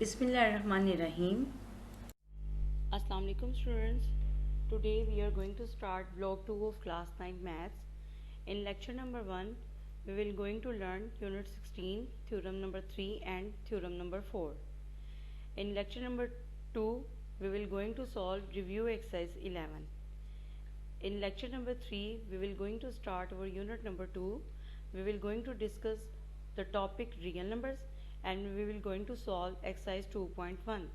Bismillahirrahmanirrahim. Assalamu alaikum students. Today we are going to start block 2 of class 9 maths. In lecture number 1 we will going to learn unit 16 theorem number 3 and theorem number 4. In lecture number 2 we will going to solve review exercise 11. In lecture number 3 we will going to start our unit number 2. We will going to discuss the topic real numbers and we will going to solve exercise 2.1.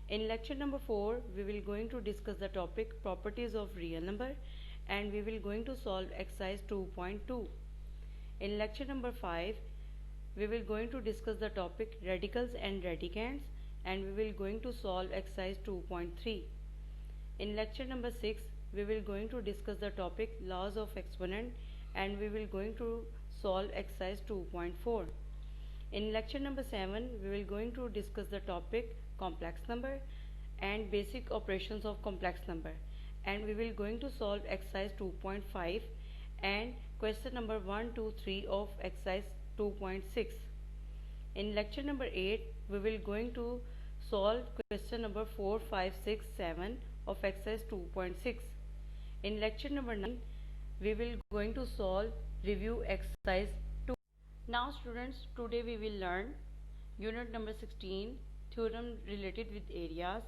In lecture number 4 we will going to discuss the topic properties of real number and we will going to solve exercise 2.2. In lecture number 5 we will going to discuss the topic radicals and radicands and we will going to solve exercise 2.3. In lecture number 6 we will going to discuss the topic laws of exponent and we will going to solve exercise 2.4. In lecture number 7 we will going to discuss the topic complex number and basic operations of complex number and we will going to solve exercise 2.5 and question number 1, 2, 3 of exercise 2.6. In lecture number 8 we will going to solve question number 4, 5, 6, 7 of exercise 2.6. In lecture number 9 we will going to solve review exercise 2. Now students, today we will learn unit number 16 theorem related with areas,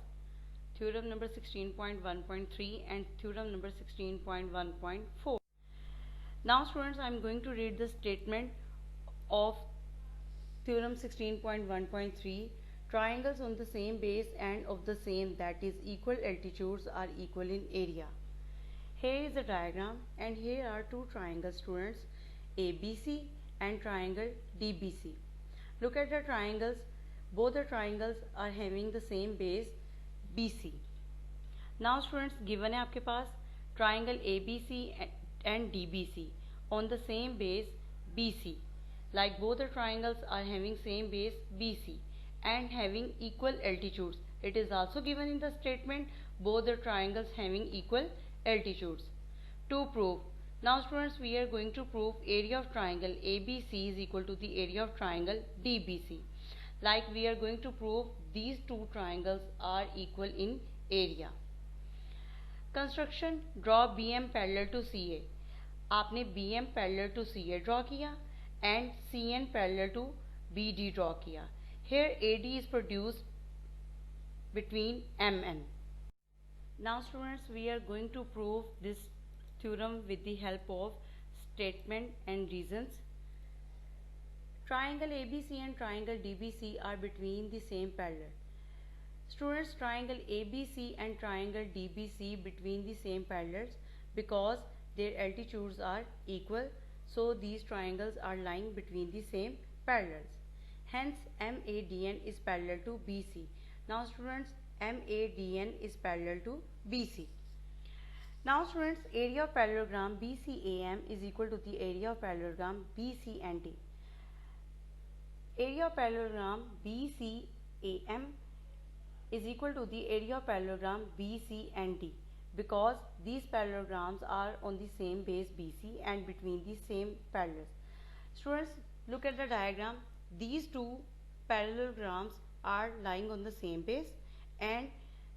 theorem number 16.1.3 and theorem number 16.1.4. Now students, I am going to read the statement of theorem 16.1.3. Triangles on the same base and of the same, that is equal altitudes, are equal in area. Here is a diagram and here are two triangles students, ABC and triangle DBC. Look at the triangles. Both the triangles are having the same base BC. Now students, given है आपके पास triangle ABC and DBC on the same base BC. Like both the triangles are having same base BC and having equal altitudes. It is also given in the statement both the triangles having equal altitudes. To prove, now students, we are going to prove area of triangle ABC is equal to the area of triangle DBC. Like we are going to prove these two triangles are equal in area. Construction, draw BM parallel to CA. आपने BM parallel to CA draw किया and CN parallel to BD draw किया. Here AD is produced between MN. Now students, we are going to prove this theorem with the help of statement and reasons. Triangle ABC and triangle DBC are between the same parallel. Students, triangle ABC and triangle DBC between the same parallels because their altitudes are equal, so these triangles are lying between the same parallels. Hence MADN is parallel to BC. Now students, MADN is parallel to BC. Now students, area of parallelogram BCAM is equal to the area of parallelogram BCND. Area of parallelogram BCAM is equal to the area of parallelogram BCND because these parallelograms are on the same base BC and between the same parallels. Students, look at the diagram. These two parallelograms are lying on the same base and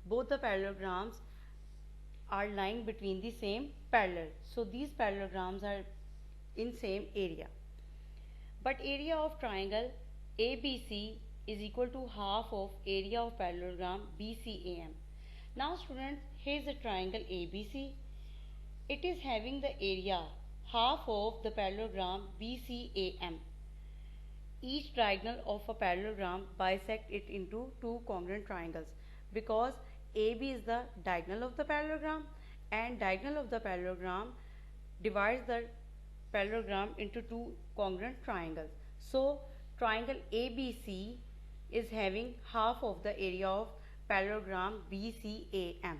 both the parallelograms are lying between the same parallel. So these parallelograms are in same area. But area of triangle ABC is equal to half of area of parallelogram BCAM. Now students, here is a triangle ABC. It is having the area half of the parallelogram BCAM. Each diagonal of a parallelogram bisect it into two congruent triangles because AB is the diagonal of the parallelogram and diagonal of the parallelogram divides the parallelogram into two congruent triangles. So triangle ABC is having half of the area of parallelogram BCAM.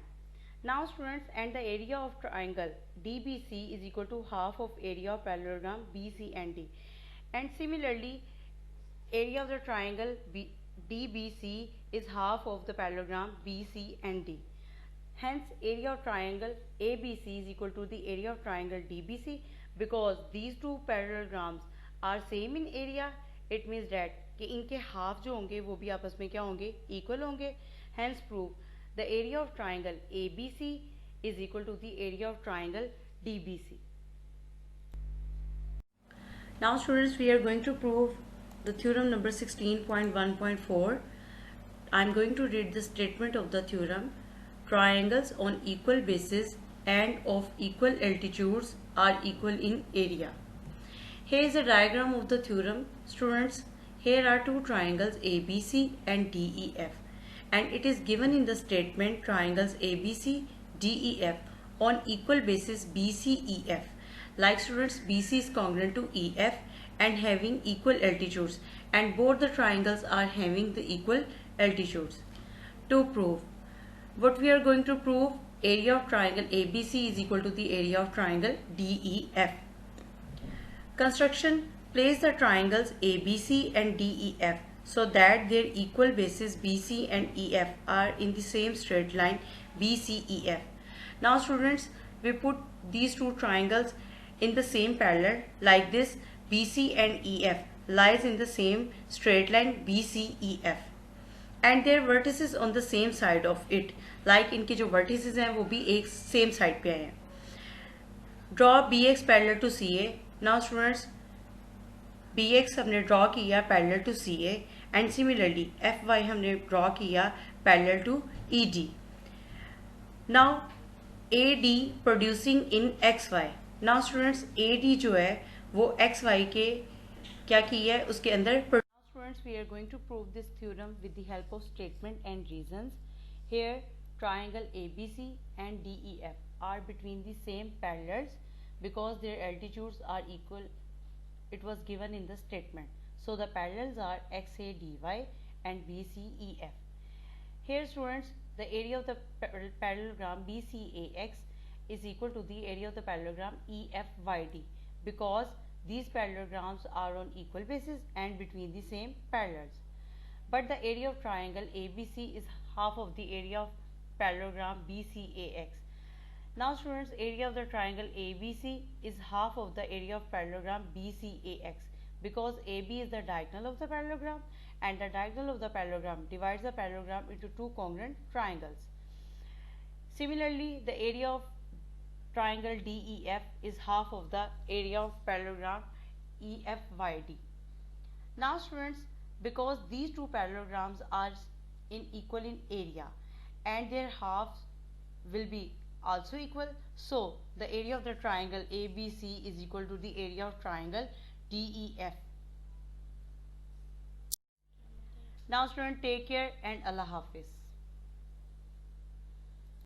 Now students, and the area of triangle DBC is equal to half of area of parallelogram BCND. And similarly, area of the triangle DBC is half of the parallelogram BCND. Hence, area of triangle ABC is equal to the area of triangle DBC because these two parallelograms are same in area it means that कि इनके half जो होंगे वो भी आपस में क्या होंगे, इक्वल होंगे. Hence prove the area of triangle ABC is equal to the area of triangle DBC. Now students, we are going to prove the theorem number 16.1.4. I am going to read the statement of the theorem. Triangles on equal bases and of equal altitudes are equal in area. Here is a diagram of the theorem. Students, here are two triangles ABC and DEF, and it is given in the statement triangles ABC, DEF on equal basis BCEF. Like students, BC is congruent to EF and having equal altitudes, and both the triangles are having the equal altitudes. To prove, what we are going to prove, area of triangle ABC is equal to the area of triangle DEF. Construction, place the triangles ABC and DEF so that their equal bases BC and EF are in the same straight line BCEF. Now students, we put these two triangles in the same parallel like this. BC and EF lies in the same straight line BCEF and their vertices on the same side of it. Like इनके जो vertices हैं वो भी एक same side पे हैं. Draw BX parallel to CA. Now students, BX हमने draw किया parallel to CA and similarly FY हमने draw किया parallel to ED. Now AD producing in XY. Now students, AD जो है वो XY के क्या किया है उसके अंदर. Now students, we are going to prove this theorem with the help of statement and reasons. Here triangle ABC and DEF are between the same parallels because their altitudes are equal. It was given in the statement. So the parallels are XADY and BCEF. Here students, the area of the parallelogram BCAX is equal to the area of the parallelogram EFYD because these parallelograms are on equal basis and between the same parallels. But the area of triangle ABC is half of the area of parallelogram BCAX. Now students, area of the triangle ABC is half of the area of parallelogram BCAX because AB is the diagonal of the parallelogram and the diagonal of the parallelogram divides the parallelogram into two congruent triangles. Similarly, the area of triangle DEF is half of the area of parallelogram EFYD. Now students, because these two parallelograms are equal in area and their halves will be also equal, so the area of the triangle ABC is equal to the area of triangle DEF. Now students, take care and Allah Hafiz.